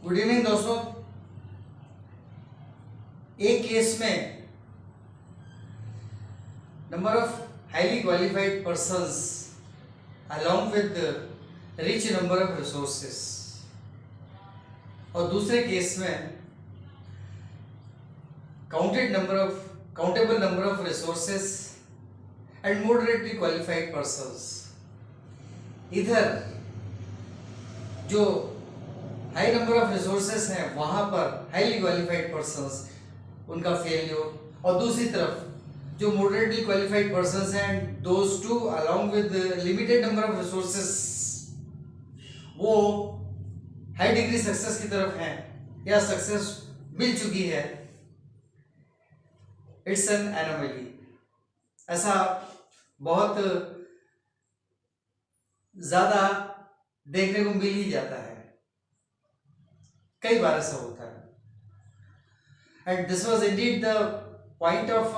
Good evening दोस्तों। एक case में number of highly qualified persons along with rich number of resources, और दूसरे केस में countable number of resources and moderately qualified persons. इधर जो हाई नंबर ऑफ रिसोर्सेस हैं वहां पर हाईली क्वालिफाइड पर्सन्स उनका फेलियर, और दूसरी तरफ जो मॉडरेटली क्वालिफाइड पर्सन्स हैं those two along with limited number of resources वो हाई डिग्री सक्सेस की तरफ हैं या सक्सेस मिल चुकी है। It's an anomaly. ऐसा बहुत ज्यादा देखने को मिल ही जाता है, कई बार ऐसा होता है। And this was indeed the point of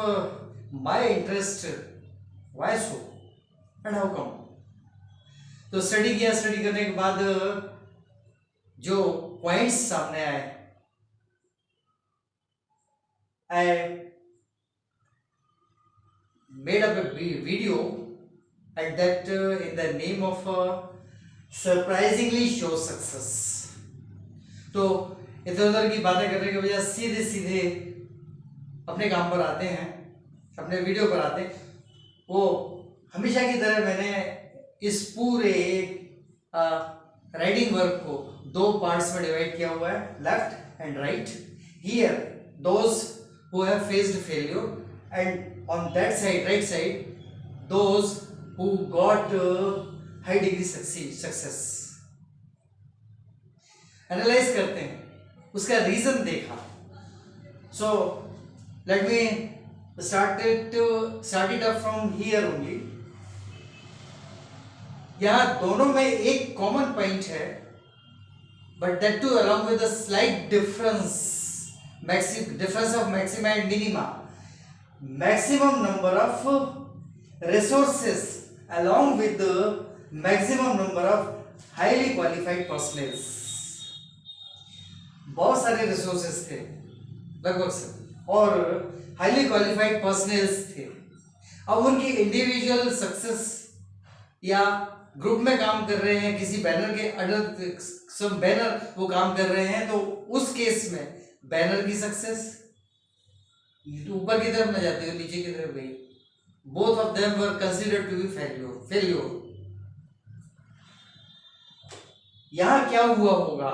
my interest. Why so and how come? तो स्टडी किया, स्टडी करने के बाद जो पॉइंट्स सामने आए, I made up a video at that in the name of surprisingly show success. तो इधर उधर की बातें करने के बजाय सीधे सीधे अपने काम पर आते हैं, अपने वीडियो पर आते हैं। वो हमेशा की तरह मैंने इस पूरे राइटिंग वर्क को दो पार्ट्स में डिवाइड किया हुआ है, left and right. Here those who have faced failure and on that side, right side, those who got high degree success. Analyze करते हैं, उसका रीजन देखा। So let me start it up from here only. यहां दोनों में एक common point है, but that too along with a slight difference of maxima and minima. Maximum number of resources along with the maximum number of highly qualified personnel। बहुत सारे resources थे लगभग से, और हाईली क्वालिफाइड पर्सनल्स थे। अब उनकी इंडिविजुअल सक्सेस या ग्रुप में काम कर रहे हैं, किसी बैनर के अंडर सब बैनर वो काम कर रहे हैं, तो उस केस में बैनर की सक्सेस ऊपर की तरफ न जाती है, नीचे की तरफ गई। Both of them were considered to be failure। यहां क्या हुआ होगा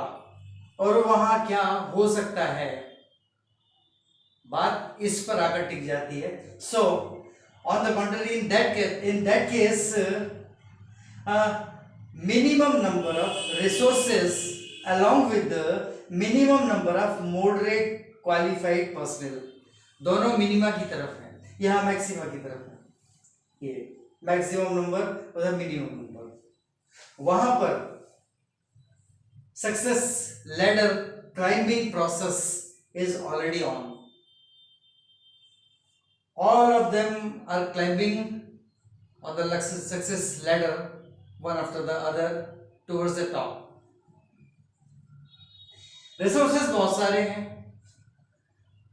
और वहां क्या हो सकता है, बात इस पर आकर टिक जाती है। So on the contrary, in that case minimum number of resources along with the minimum number of moderate qualified personnel, दोनों मिनिमा की तरफ है, यहां मैक्सिमा की तरफ है। ये मैक्सिमम नंबर और मिनिमम नंबर, वहां पर success ladder climbing process is already on. All of them are climbing on the success ladder one after the other towards the top. Resources बहुत सारे हैं,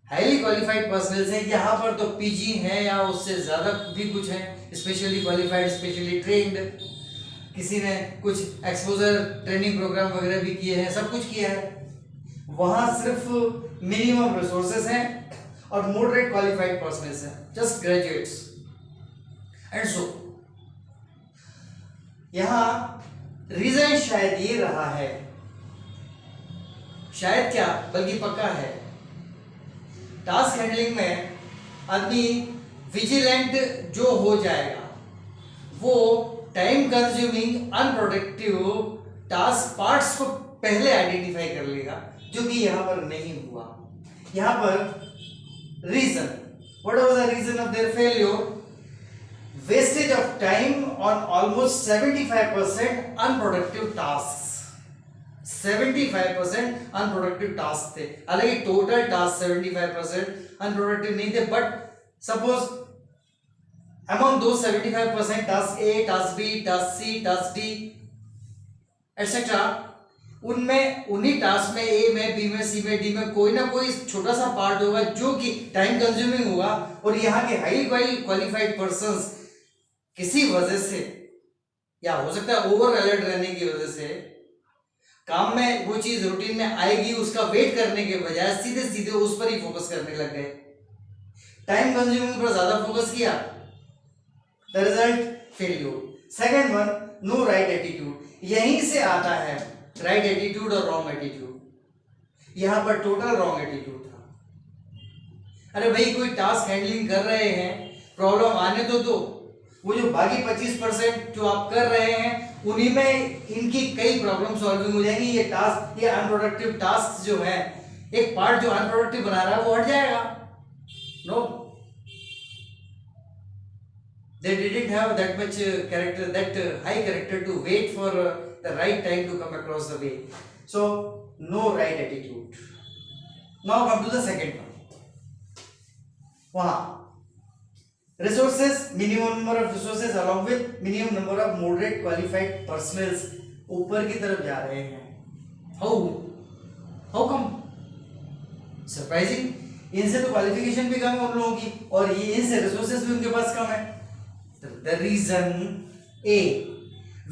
हाईली क्वालिफाइड पर्सनल्स हैं, यहाँ पर तो पीजी हैं या उससे ज़्यादा भी कुछ हैं, स्पेशली क्वालिफाइड, स्पेशली ट्रेन्ड, किसी ने कुछ एक्सपोजर ट्रेनिंग प्रोग्राम वगैरह भी किए हैं, सब कुछ किया है। वहाँ सिर्फ मिनिमम रिसोर्सेस हैं और मॉडरेट क्वालिफाइड पर्सनल्स हैं, जस्ट ग्रेजुएट्स एंड सो। यहाँ रीजन शायद ये रहा है, शायद क्या बल्कि पक्का है, टास्क हैंडलिंग में आदमी विजिलेंट जो हो जाएगा वो time consuming unproductive task parts को पहले आइडेंटिफाई कर लेगा, जो कि यहां पर नहीं हुआ। यहां पर reason, what was the reason of their failure? Wastage of time on almost 75% unproductive task. 75% unproductive task थे, हालांकि टोटल टास्क 75% अनप्रोडक्टिव नहीं थे, but suppose among those 75% task A, task B, task C, task D etcetera, उनमें उन्हीं task में ए में B में सी में डी में कोई ना कोई छोटा सा पार्ट होगा जो कि टाइम कंज्यूमिंग होगा, और यहाँ के हाईली क्वालिफाइड पर्संस किसी वजह से, या हो सकता है ओवर अलर्ट रहने की वजह से, काम में वो चीज रूटीन में आएगी उसका वेट करने के बजाय सीधे सीधे उस पर ही फोकस करने लग गए, टाइम कंज्यूमिंग पर ज्यादा फोकस किया, the result failure. Second one, no right attitude. यहीं से आता है राइट एटीट्यूड और रॉन्ग एटीट्यूड। यहां पर टोटल रॉन्ग एटीट्यूड था। अरे भाई कोई टास्क हैंडलिंग कर रहे हैं, प्रॉब्लम आने तो दो, वो जो बाकी 25% जो आप कर रहे हैं उन्हीं में इनकी कई प्रॉब्लम सॉल्विंग हो जाएंगी। ये टास्क, ये अनप्रोडक्टिव टास्क जो है, एक पार्ट जो अनप्रोडक्टिव बना रहा है वो हट जाएगा। No, they didn't have that much character, that high character to wait for the right time to come across the way. So no right attitude. Now come to the second one. वहां resources, minimum number of resources along with minimum number of moderate qualified personnel ऊपर की तरफ जा रहे हैं। how come? Surprising, इनसे तो qualification भी कम है उन लोगों की, और ये इनसे रिसोर्सेज भी उनके पास कम है। The reason A,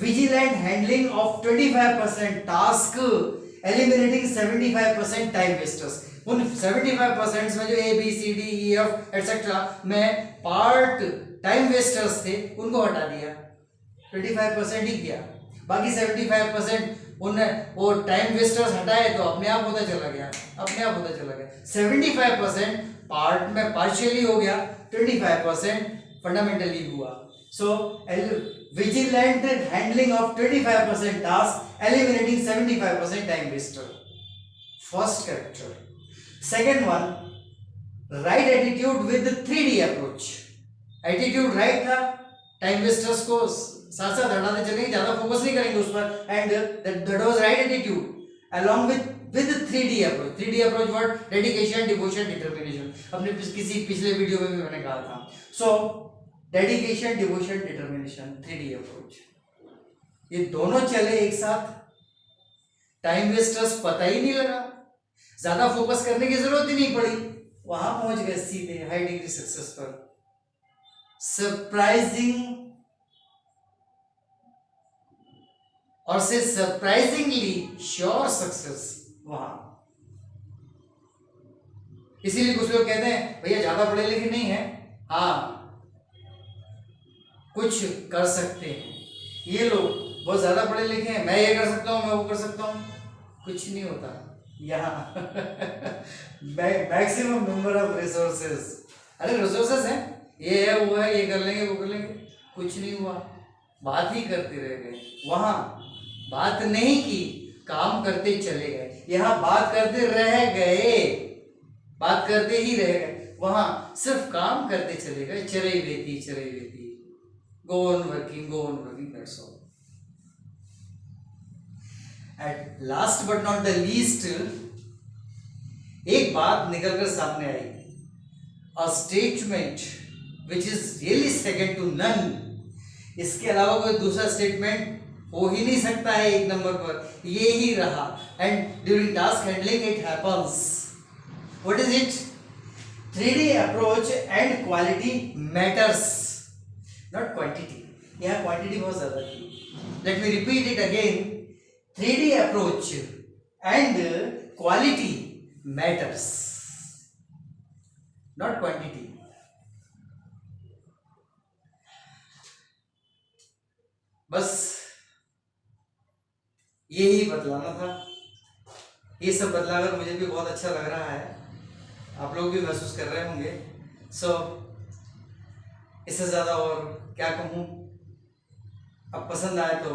vigilant handling of 25% task, eliminating 75% time wasters। उन 75% में जो A B C D E F etc में पार्ट टाइम वेस्टर्स थे उनको हटा दिया, 25% ही किया, बाकी 75% उन्हें वो टाइम वेस्टर्स हटाए तो अपने आप होता चला गया, 75% पार्ट में पार्शियली हो गया, 25% फंडामेंटली हुआ। So vigilant handling of 25% task, eliminating 75% time waster. First character. Second one, right attitude with the 3D approach. Attitude right था, time wasters को साथ साथ हटाते चलेंगे, ज्यादा फोकस नहीं करेंगे उस पर, and that was right attitude along with 3D approach. 3D approach what? Dedication, devotion, determination. अपने किसी पिछले वीडियो में भी मैंने कहा था। So dedication, devotion, determination, 3D approach, ये दोनों चले एक साथ, टाइम वेस्टर्स पता ही नहीं लगा, ज्यादा फोकस करने की जरूरत ही नहीं पड़ी, वहां पहुंच गए सीधे हाई डिग्री सक्सेस पर। सरप्राइजिंग और से सरप्राइजिंगली श्योर सक्सेस वहां। इसीलिए कुछ लोग कहते हैं भैया ज्यादा पढ़े लिखे नहीं है, हाँ कुछ कर सकते हैं, ये लोग बहुत ज्यादा पढ़े लिखे हैं, मैं ये कर सकता हूँ, मैं वो कर सकता हूँ, कुछ नहीं होता यहाँ। मैक्सिमम नंबर ऑफ रिसोर्सेज, अरे रिसोर्सेज हैं, ये है वो है, ये कर लेंगे वो कर लेंगे, कुछ नहीं हुआ, बात ही करते रह गए। वहां बात नहीं की, काम करते चले गए, यहाँ बात करते रह गए, बात करते ही रह गए, वहां सिर्फ काम करते चले गए, चरई वेती, go on working, that's all. And last but not the least, एक बात निकलकर सामने आई, a statement which is really second to none. इसके अलावा कोई दूसरा स्टेटमेंट हो ही नहीं सकता है एक नंबर पर, ये ही रहा। And during task handling it happens. What is it? 3D approach and quality matters, not quantity. यहाँ क्वांटिटी बहुत ज्यादा थी। Let me repeat it again. 3D approach and quality matters, not quantity. बस यही बदलाना था। ये सब बदलाकर मुझे भी बहुत अच्छा लग रहा है, आप लोग भी महसूस कर रहे होंगे। इससे ज़्यादा और क्या कहूँ, अब पसंद आए तो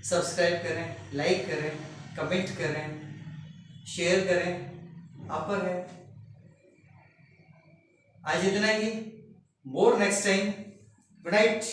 सब्सक्राइब करें, लाइक करें, कमेंट करें, शेयर करें, आप पर है। आज इतना ही, मोर नेक्स्ट टाइम। Good night.